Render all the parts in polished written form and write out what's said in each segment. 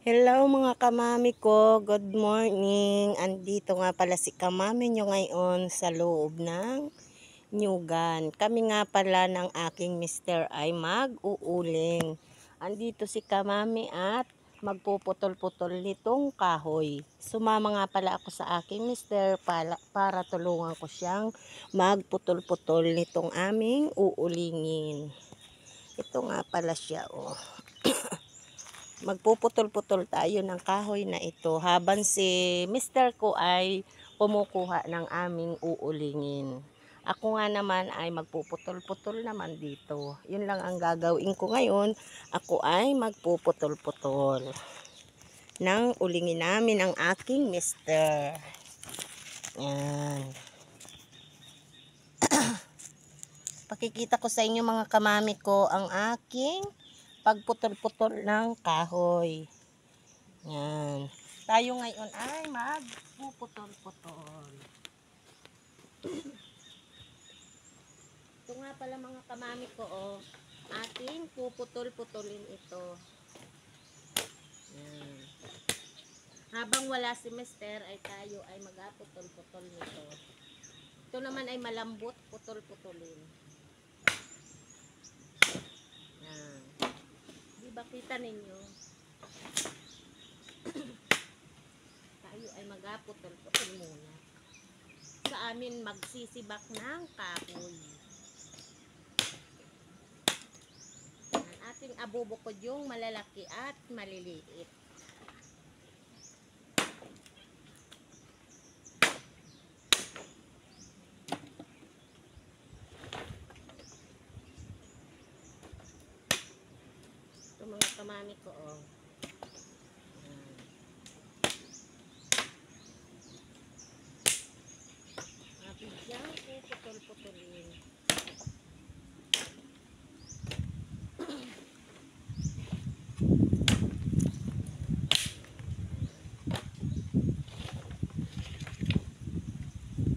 Hello mga kamami ko, good morning. Andito nga pala si kamami nyo ngayon sa loob ng nyugan. Kami nga pala ng aking mister ay mag-uuling. Andito si kamami at magpuputol-putol nitong kahoy. Sumama nga pala ako sa aking mister para tulungan ko siyang magputol-putol nitong aming uulingin. Ito nga pala siya, oh. Magpuputol-putol tayo ng kahoy na ito habang si mister ko ay kumukuha ng aming uulingin. Ako nga naman ay magpuputol-putol naman dito. Yun lang ang gagawin ko ngayon. Ako ay magpuputol-putol ng ulingin namin ang aking mister. Yan. Pakikita ko sa inyo mga kamami ko ang aking pagputol-putol ng kahoy. Yan. Tayo ngayon ay magpuputol-putol. Ito nga pala mga kamami ko, oh. Ating puputol-putulin ito. Yan. Habang wala si mister ay tayo ay magputol-putol nito. Ito naman ay malambot, putol-putulin. Yan. Di ba kita ninyo? Tayo ay magputol-putol muna. Sa amin magsisibak ng kahoy. Ating abubukod yung malalaki at maliliit. Ito mga kamami ko, oh. Diyan puputol-putulin.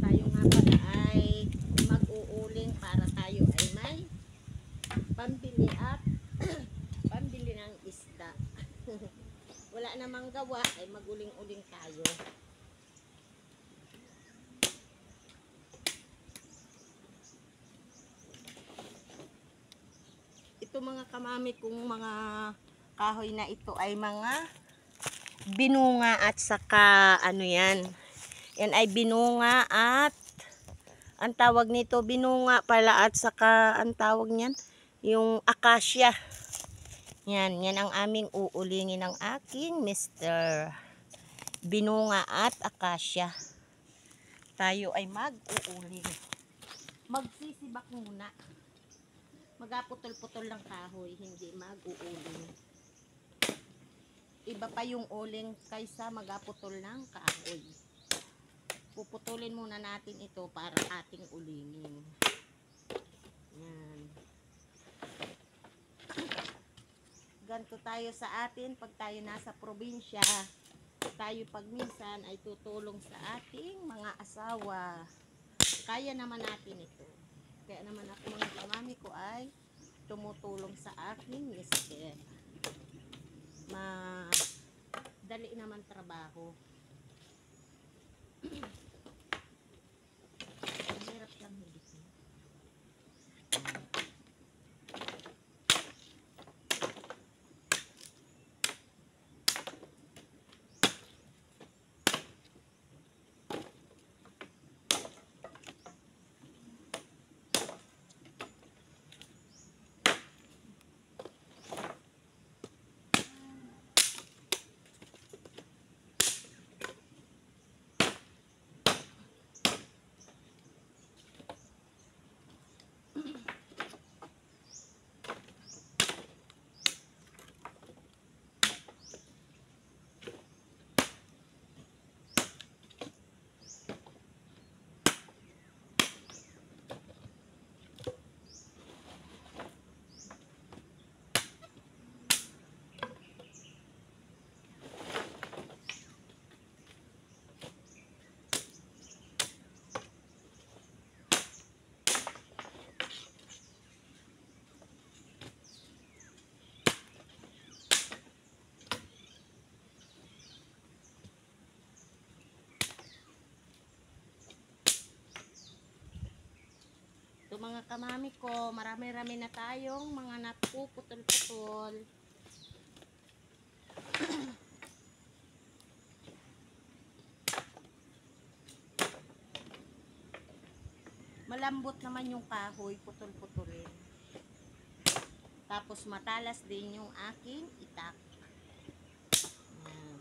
Tayo nga pala ay mag-uuling para tayo ay may pambili at pambili ng isda. Wala namang gawa ay maguling-uling tayo. Ito mga kamami kong mga kahoy na ito ay mga binunga at saka ano yan. Yan ay binunga at ang tawag nito binunga pala at saka ang tawag niyan yung akasya. Yan, yan ang aming uulingin ng aking mister. Binunga at akasya. Tayo ay mag-uuling. Magsisibak muna. Magaputol-putol ng kahoy, hindi mag-uuling. Iba pa yung uling kaysa magaputol ng kahoy. Puputulin muna natin ito para ating ulingin. Yan. Ganito tayo sa atin pag tayo nasa probinsya. Tayo pag minsan ay tutulong sa ating mga asawa. Kaya naman natin ito. Kaya naman ako mga kamami ko ay tumutulong sa aking mister. Madali naman trabaho. Mahirap lang higitin. mga kamami ko, marami-rami na tayong mga napuputol-putol. Malambot naman yung kahoy, putol-putulin. Tapos matalas din yung aking itak. Ayan.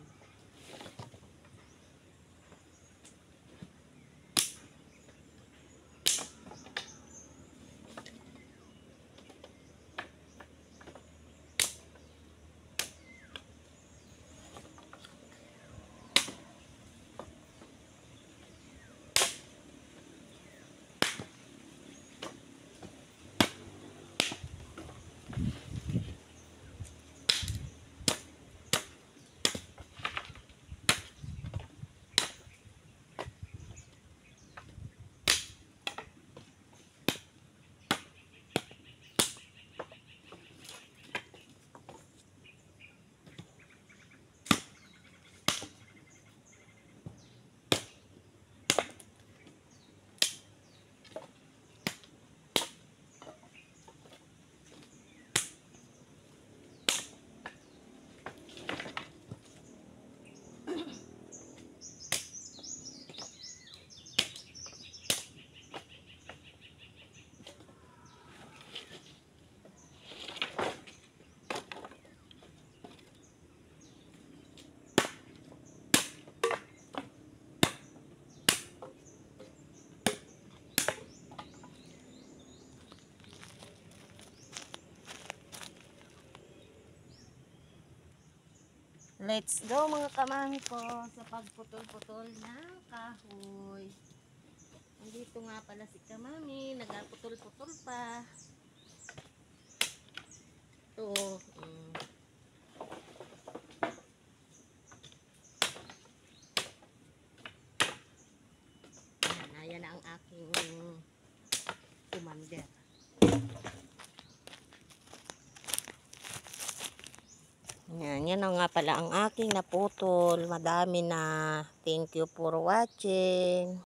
Let's go mga kamami ko sa pagputol-putol ng kahoy. Nandito nga pala si kamami, nagaputol-putol pa. Ito. Ayan na ang aking commander. Yan na nga pala ang aking naputol. Madami na. Thank you for watching.